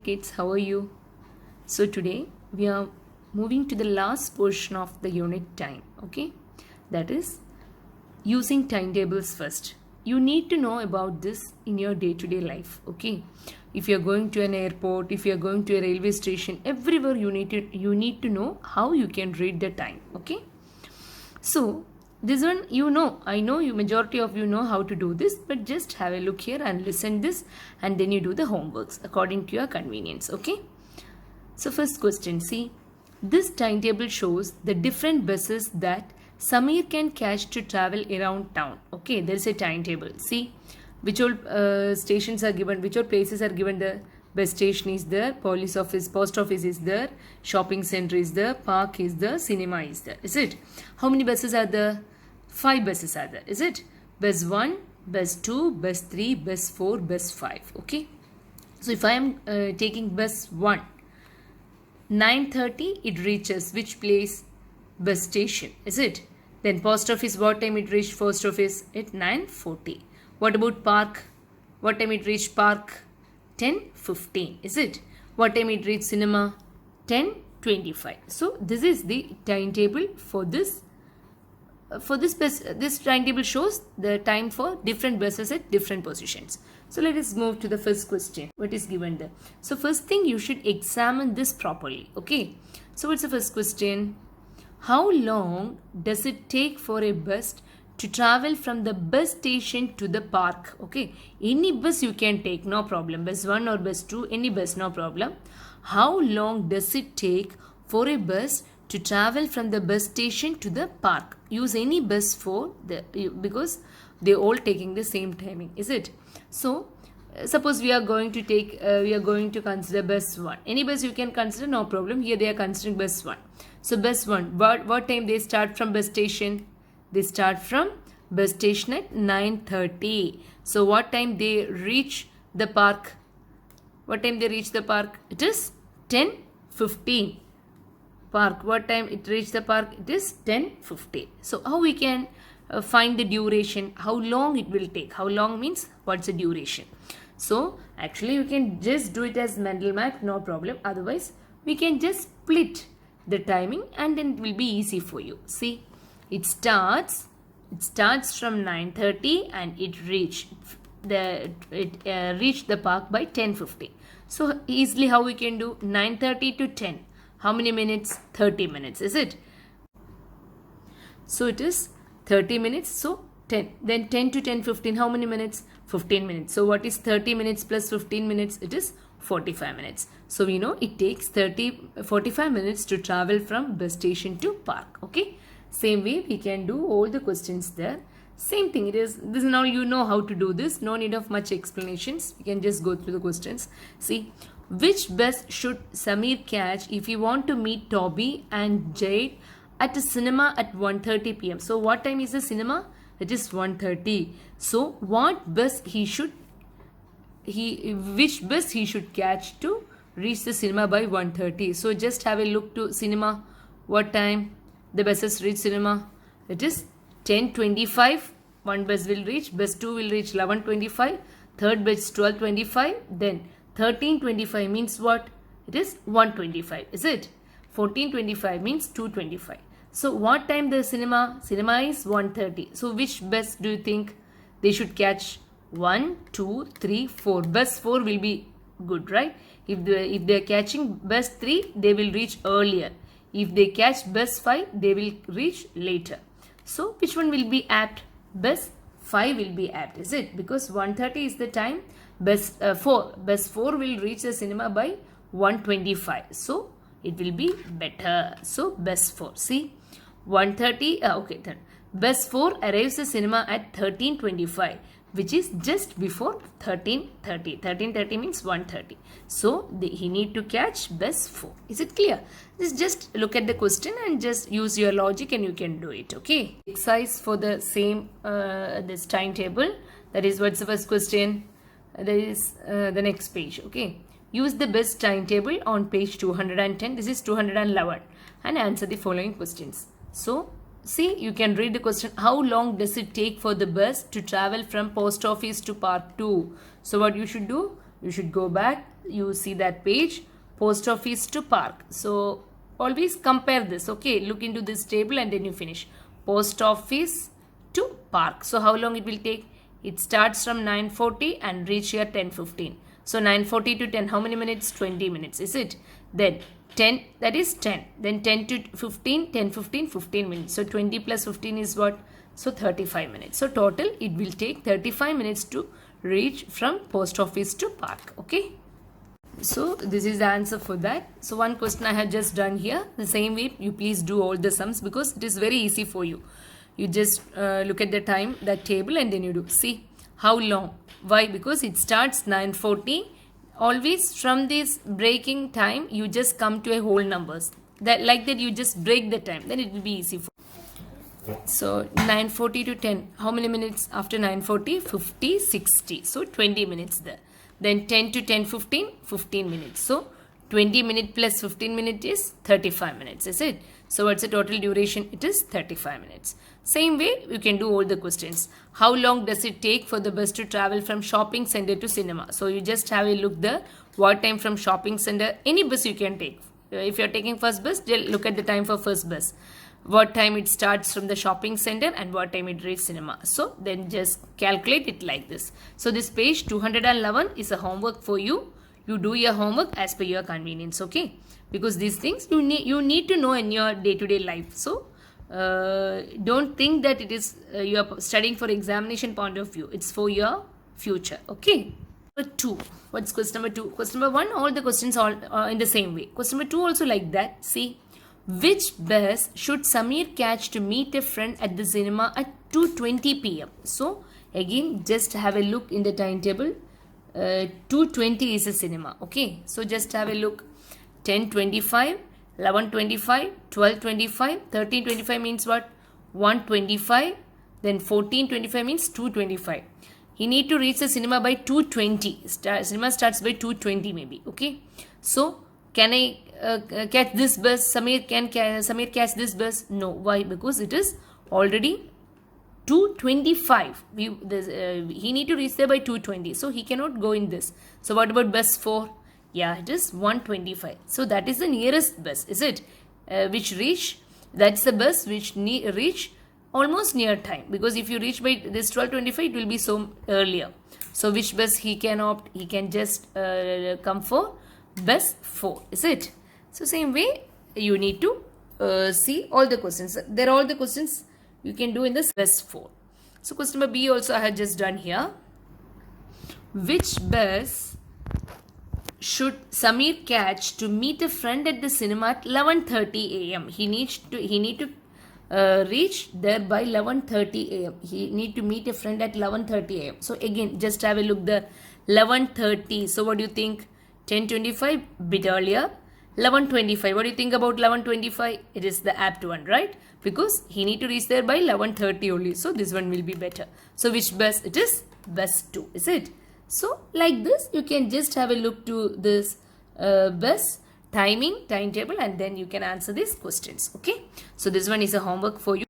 kids, how are you? So today we are moving to the last portion of the unit time, okay? That is using timetables first. You need to know about this in your day-to-day life, okay? If you're going to an airport, if you're going to a railway station, everywhere you need to know how you can read the time, okay? So this one, I know you majority of you know how to do this, but just have a look here and listen this, and then you do the homeworks according to your convenience, okay? So first question, see, this timetable shows the different buses that Samir can catch to travel around town. Okay, there is a timetable. See, which all stations are given, which all places are given. The bus station is there, police office, post office is there, shopping center is there, park is there, cinema is there. Is it? How many buses are there? 5 buses are there. Is it? Bus 1, bus 2, bus 3, bus 4, bus 5. Okay. So if I am taking bus 1, 9:30 it reaches which place? Bus station. Is it? Then post office, what time it reached post office? At 9:40. What about park? What time it reached park? 10:15. Is it? What time it reached cinema? 10:25. So this is the timetable for this. This timetable shows the time for different buses at different positions. So let us move to the first question. What is given there? So first thing, you should examine this properly. Okay. So what's the first question? How long does it take for a bus to travel from the bus station to the park? Okay. Any bus you can take, no problem. Bus 1 or bus 2, any bus, no problem. How long does it take for a bus to travel from the bus station to the park? Use any bus for because they all taking the same timing. Is it? So suppose we are going to consider bus 1. Any bus you can consider, no problem. Here they are considering bus 1. So bus 1, what time they start from bus station? They start from bus station at 9:30. So what time they reach the park? What time they reach the park? It is 10:15. Park, what time it reach the park? It is 10:15. So how we can find the duration? How long it will take? How long means what's the duration? So actually you can just do it as mental math, no problem. Otherwise we can just split the timing and then it will be easy for you. See, it starts from 9:30 and it reached the park by 10:50. So easily how we can do 9:30 to 10. How many minutes? 30 minutes. Is it? So it is 30 minutes. So 10. Then 10 to 10:15. How many minutes? 15 minutes. So what is 30 minutes plus 15 minutes? It is 45 minutes. So we know it takes 45 minutes to travel from bus station to park. Okay. Same way we can do all the questions there. Same thing. This is now you know how to do this. No need of much explanations. You can just go through the questions. See, which bus should Samir catch if he want to meet Toby and Jade at a cinema at 1:30 p.m. So what time is the cinema? It is 1:30. So what bus which bus he should catch to reach the cinema by 1:30? So just have a look to cinema. What time the buses reach cinema? It is 10:25. One bus will reach. Bus 2 will reach 11:25. Third bus 12:25. Then 13:25 means what? It is 1:25. Is it? 14:25 means 2:25. So what time the cinema? Cinema is 1:30. So which bus do you think they should catch? 1, 2, 3, 4. Bus 4 will be good, right? If they are catching bus 3, they will reach earlier. If they catch bus 5, they will reach later. So which one will be apt? Bus 5 will be apt, is it? Because 1:30 is the time. Bus 4 will reach the cinema by 1:25. So it will be better. So bus 4. See, 1:30. Okay, then bus 4 arrives the cinema at 13:25, which is just before 13:30. 13:30 means 1:30. So he need to catch bus 4. Is it clear? Just look at the question and just use your logic and you can do it. Okay. Exercise for the same this timetable. That is, what's the first question? There is the next page. Okay. Use the best timetable on page 210. This is 211 and answer the following questions. So see, you can read the question. How long does it take for the bus to travel from post office to park 2? So what you should do? You should go back. You see that page, post office to park. So always compare this. Okay, look into this table and then you finish. Post office to park. So how long it will take? It starts from 9:40 and reach here 10:15. So 9:40 to 10, how many minutes? 20 minutes, is it? Then 10, that is 10. Then 10 to 15, 10, 15, 15 minutes. So 20 plus 15 is what? So 35 minutes. So total it will take 35 minutes to reach from post office to park. Okay. So this is the answer for that. So one question I have just done here. The same way you please do all the sums because it is very easy for you. You just look at the time, that table, and then you do. See how long. Why? Because it starts 9:40. Always from this breaking time, you just come to a whole numbers. That like that you just break the time. Then it will be easy for you. So 9:40 to 10. How many minutes after 9:40? 50, 60. So 20 minutes there. Then 10 to 10:15, 15 minutes. So 20 minutes plus 15 minutes is 35 minutes, is it? So what's the total duration? It is 35 minutes. Same way you can do all the questions. How long does it take for the bus to travel from shopping center to cinema? So you just have a look there. What time from shopping center? Any bus you can take. If you're taking first bus, look at the time for first bus. What time it starts from the shopping center and what time it reaches cinema. So then just calculate it like this. So this page 211 is a homework for you. You do your homework as per your convenience, okay? Because these things you need to know in your day-to-day life. So don't think that it is you are studying for examination point of view. It's for your future, okay? Number 2. What's question number 2? Question number 1, all the questions all in the same way. Question number 2 also like that. See, which bus should Samir catch to meet a friend at the cinema at 2:20 p.m.? So again, just have a look in the timetable. 2:20 is a cinema, okay? So just have a look. 10:25, 11:25, 12:25, 13:25 means what? 1:25. Then 14:25 means 2:25. He need to reach the cinema by 2:20. Cinema starts by 2:20 maybe, okay? So can I catch this bus? Samir catch this bus? No. Why? Because it is already 2:25. He need to reach there by 2:20. So he cannot go in this. So what about bus 4? Yeah, it is 1:25. So that is the nearest bus, is it? Which reach? That's the bus which reach almost near time. Because if you reach by this 12:25, it will be so earlier. So which bus he can opt? He can just come for bus 4, is it? So same way you need to see all the questions. There are all the questions you can do in this bus 4. So question number B also I have just done here. Which bus should Samir catch to meet a friend at the cinema at 11:30 a.m.? He need to reach there by 11:30 a.m. He need to meet a friend at 11:30 a.m. So again, just have a look there. 11:30. So what do you think? 10:25, bit earlier. 11:25. What do you think about 11:25? It is the apt one, right? Because he need to reach there by 11:30 only. So this one will be better. So which bus? It is bus 2, is it? So like this, you can just have a look to this bus timing, timetable, and then you can answer these questions, okay? So this one is a homework for you.